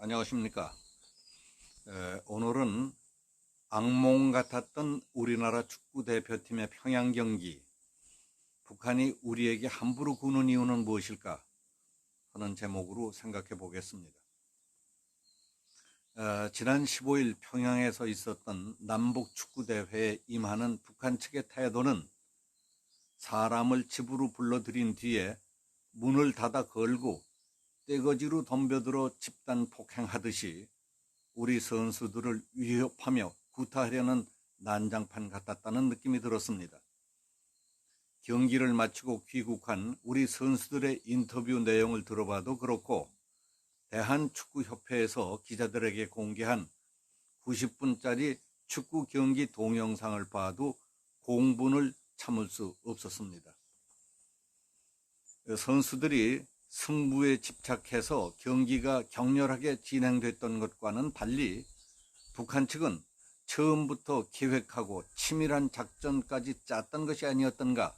안녕하십니까. 오늘은 악몽 같았던 우리나라 축구 대표팀의 평양 경기, 북한이 우리에게 함부로 구는 이유는 무엇일까 하는 제목으로 생각해 보겠습니다. 지난 15일 평양에서 있었던 남북 축구 대회에 임하는 북한 측의 태도는 사람을 집으로 불러들인 뒤에 문을 닫아 걸고 떼거지로 덤벼들어 집단 폭행하듯이 우리 선수들을 위협하며 구타하려는 난장판 같았다는 느낌이 들었습니다. 경기를 마치고 귀국한 우리 선수들의 인터뷰 내용을 들어봐도 그렇고 대한축구협회에서 기자들에게 공개한 90분짜리 축구 경기 동영상을 봐도 공분을 참을 수 없었습니다. 선수들이 승부에 집착해서 경기가 격렬하게 진행됐던 것과는 달리 북한 측은 처음부터 계획하고 치밀한 작전까지 짰던 것이 아니었던가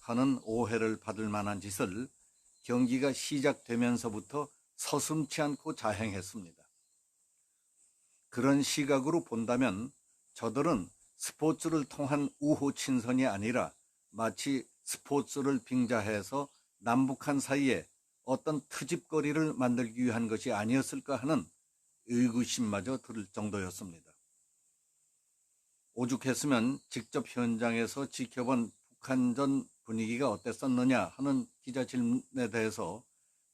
하는 오해를 받을 만한 짓을 경기가 시작되면서부터 서슴지 않고 자행했습니다. 그런 시각으로 본다면 저들은 스포츠를 통한 우호 친선이 아니라 마치 스포츠를 빙자해서 남북한 사이에 어떤 트집거리를 만들기 위한 것이 아니었을까 하는 의구심마저 들 정도였습니다. 오죽했으면 직접 현장에서 지켜본 북한전 분위기가 어땠었느냐 하는 기자 질문에 대해서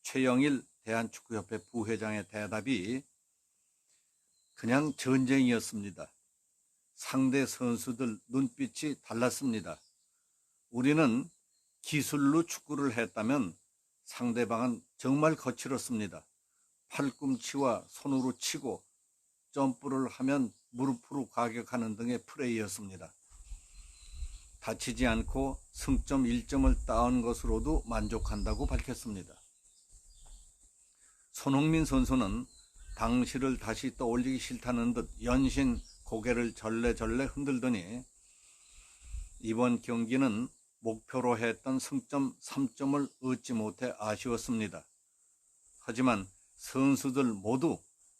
최영일 대한축구협회 부회장의 대답이 그냥 전쟁이었습니다. 상대 선수들 눈빛이 달랐습니다. 우리는 기술로 축구를 했다면 상대방은 정말 거칠었습니다. 팔꿈치와 손으로 치고 점프를 하면 무릎으로 가격하는 등의 플레이였습니다. 다치지 않고 승점 1점을 따은 것으로도 만족한다고 밝혔습니다. 손흥민 선수는 당시를 다시 떠올리기 싫다는 듯 연신 고개를 절레절레 흔들더니 이번 경기는 목표로 했던 승점 3점을 얻지 못해 아쉬웠습니다. 하지만 선수들 모두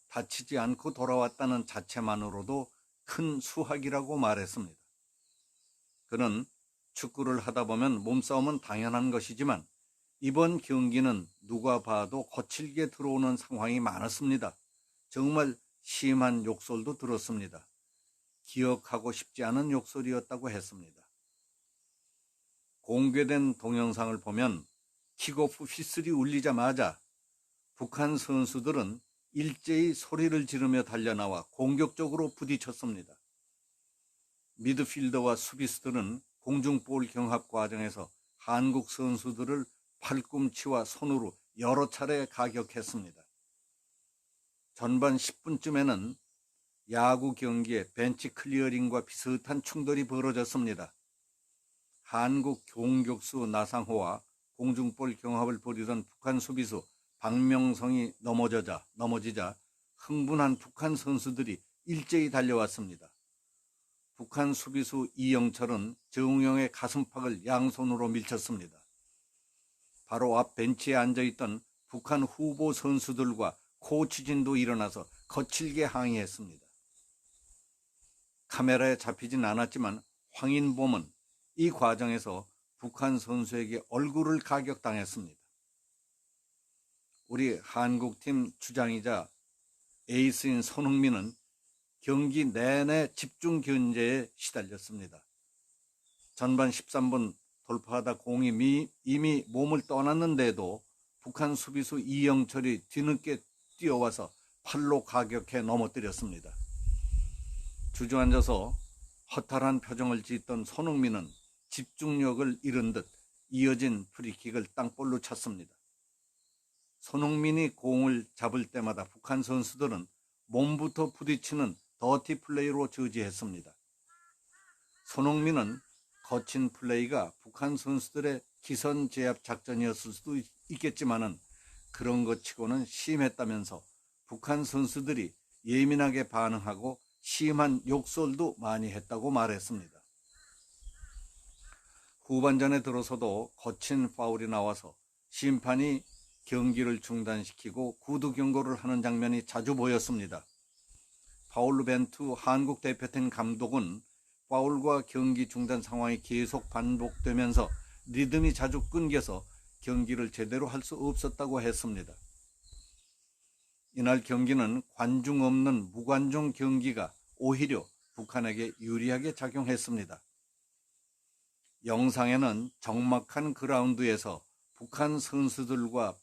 다치지 않고 돌아왔다는 자체만으로도 큰 수확이라고 말했습니다. 그는 축구를 하다 보면 몸싸움은 당연한 것이지만 이번 경기는 누가 봐도 거칠게 들어오는 상황이 많았습니다. 정말 심한 욕설도 들었습니다. 기억하고 싶지 않은 욕설이었다고 했습니다. 공개된 동영상을 보면 킥오프 휘슬이 울리자마자 북한 선수들은 일제히 소리를 지르며 달려나와 공격적으로 부딪혔습니다. 미드필더와 수비수들은 공중볼 경합 과정에서 한국 선수들을 팔꿈치와 손으로 여러 차례 가격했습니다. 전반 10분쯤에는 야구 경기에 벤치 클리어링과 비슷한 충돌이 벌어졌습니다. 한국 공격수 나상호와 공중볼 경합을 벌이던 북한 수비수 박명성이 넘어지자 흥분한 북한 선수들이 일제히 달려왔습니다. 북한 수비수 이영철은 정우영의 가슴팍을 양손으로 밀쳤습니다. 바로 앞 벤치에 앉아있던 북한 후보 선수들과 코치진도 일어나서 거칠게 항의했습니다. 카메라에 잡히진 않았지만 황인범은 이 과정에서 북한 선수에게 얼굴을 가격당했습니다. 우리 한국팀 주장이자 에이스인 손흥민은 경기 내내 집중 견제에 시달렸습니다. 전반 13분 돌파하다 공이 이미 몸을 떠났는데도 북한 수비수 이영철이 뒤늦게 뛰어와서 팔로 가격해 넘어뜨렸습니다. 주저앉아서 허탈한 표정을 짓던 손흥민은 집중력을 잃은 듯 이어진 프리킥을 땅볼로 찼습니다. 손흥민이 공을 잡을 때마다 북한 선수들은 몸부터 부딪히는 더티 플레이로 저지했습니다. 손흥민은 거친 플레이가 북한 선수들의 기선 제압 작전이었을 수도 있겠지만은 그런 것 치고는 심했다면서 북한 선수들이 예민하게 반응하고 심한 욕설도 많이 했다고 말했습니다. 후반전에 들어서도 거친 파울이 나와서 심판이 경기를 중단시키고 구두 경고를 하는 장면이 자주 보였습니다. 파울루 벤투 한국 대표팀 감독은 파울과 경기 중단 상황이 계속 반복되면서 리듬이 자주 끊겨서 경기를 제대로 할 수 없었다고 했습니다. 이날 경기는 관중 없는 무관중 경기가 오히려 북한에게 유리하게 작용했습니다. 영상에는 적막한 그라운드에서 북한 선수들과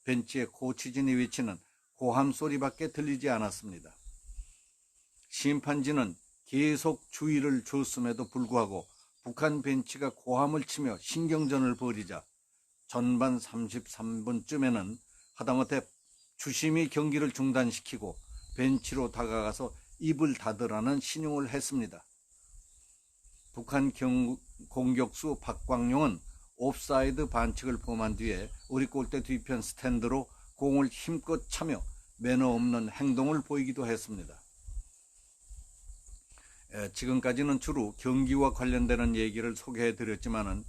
벤치의 코치진이 외치는 고함 소리밖에 들리지 않았습니다. 심판진은 계속 주의를 줬음에도 불구하고 북한 벤치가 고함을 치며 신경전을 벌이자 전반 33분쯤에는 하다못해 주심이 경기를 중단시키고 벤치로 다가가서 입을 닫으라는 신용을 했습니다. 북한 공격수 박광용은 옵사이드 반칙을 범한 뒤에 우리 골대 뒤편 스탠드로 공을 힘껏 차며 매너 없는 행동을 보이기도 했습니다. 지금까지는 주로 경기와 관련되는 얘기를 소개해드렸지만은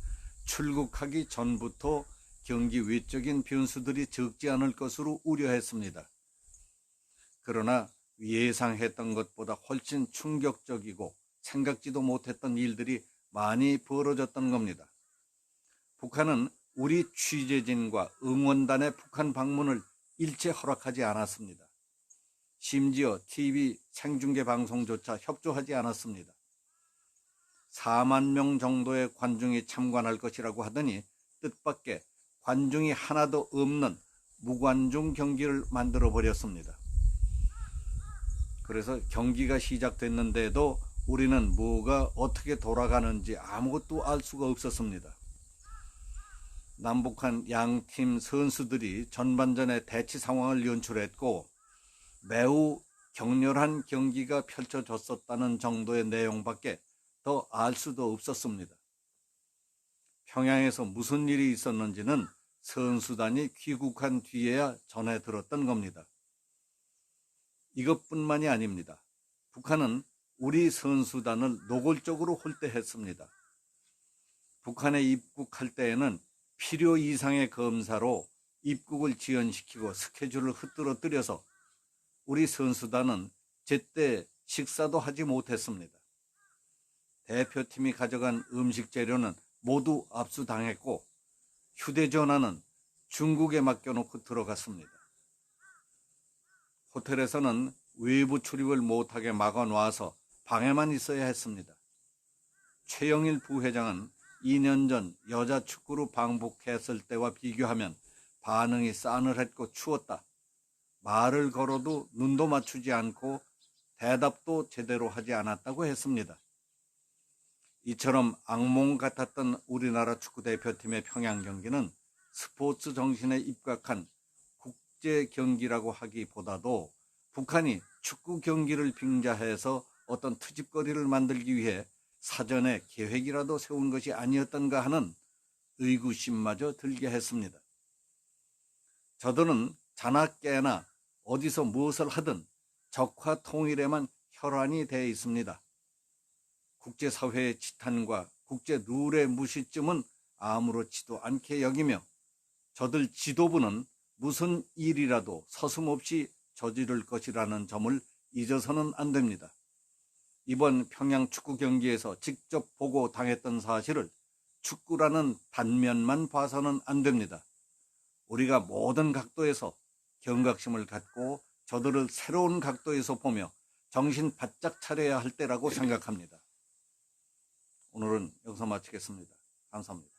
출국하기 전부터 경기 외적인 변수들이 적지 않을 것으로 우려했습니다. 그러나 예상했던 것보다 훨씬 충격적이고 생각지도 못했던 일들이 많이 벌어졌던 겁니다. 북한은 우리 취재진과 응원단의 북한 방문을 일체 허락하지 않았습니다. 심지어 TV 생중계 방송조차 협조하지 않았습니다. 4만 명 정도의 관중이 참관할 것이라고 하더니 뜻밖의 관중이 하나도 없는 무관중 경기를 만들어 버렸습니다. 그래서 경기가 시작됐는데도 우리는 뭐가 어떻게 돌아가는지 아무것도 알 수가 없었습니다. 남북한 양팀 선수들이 전반전에 대치 상황을 연출했고 매우 격렬한 경기가 펼쳐졌었다는 정도의 내용밖에 더 알 수도 없었습니다. 평양에서 무슨 일이 있었는지는 선수단이 귀국한 뒤에야 전해 들었던 겁니다. 이것뿐만이 아닙니다. 북한은 우리 선수단을 노골적으로 홀대했습니다. 북한에 입국할 때에는 필요 이상의 검사로 입국을 지연시키고 스케줄을 흐트러뜨려서 우리 선수단은 제때 식사도 하지 못했습니다. 대표팀이 가져간 음식 재료는 모두 압수당했고 휴대전화는 중국에 맡겨놓고 들어갔습니다. 호텔에서는 외부 출입을 못하게 막아놔서 방에만 있어야 했습니다. 최영일 부회장은 2년 전 여자 축구로 방북했을 때와 비교하면 반응이 싸늘했고 추웠다. 말을 걸어도 눈도 맞추지 않고 대답도 제대로 하지 않았다고 했습니다. 이처럼 악몽 같았던 우리나라 축구대표팀의 평양 경기는 스포츠 정신에 입각한 국제 경기라고 하기보다도 북한이 축구 경기를 빙자해서 어떤 트집거리를 만들기 위해 사전에 계획이라도 세운 것이 아니었던가 하는 의구심마저 들게 했습니다. 저들은 자나 깨나 어디서 무엇을 하든 적화 통일에만 혈안이 되어 있습니다. 국제사회의 지탄과 국제 룰의 무시점은 아무렇지도 않게 여기며 저들 지도부는 무슨 일이라도 서슴없이 저지를 것이라는 점을 잊어서는 안 됩니다. 이번 평양 축구 경기에서 직접 보고 당했던 사실을 축구라는 단면만 봐서는 안 됩니다. 우리가 모든 각도에서 경각심을 갖고 저들을 새로운 각도에서 보며 정신 바짝 차려야 할 때라고 생각합니다. 오늘은 여기서 마치겠습니다. 감사합니다.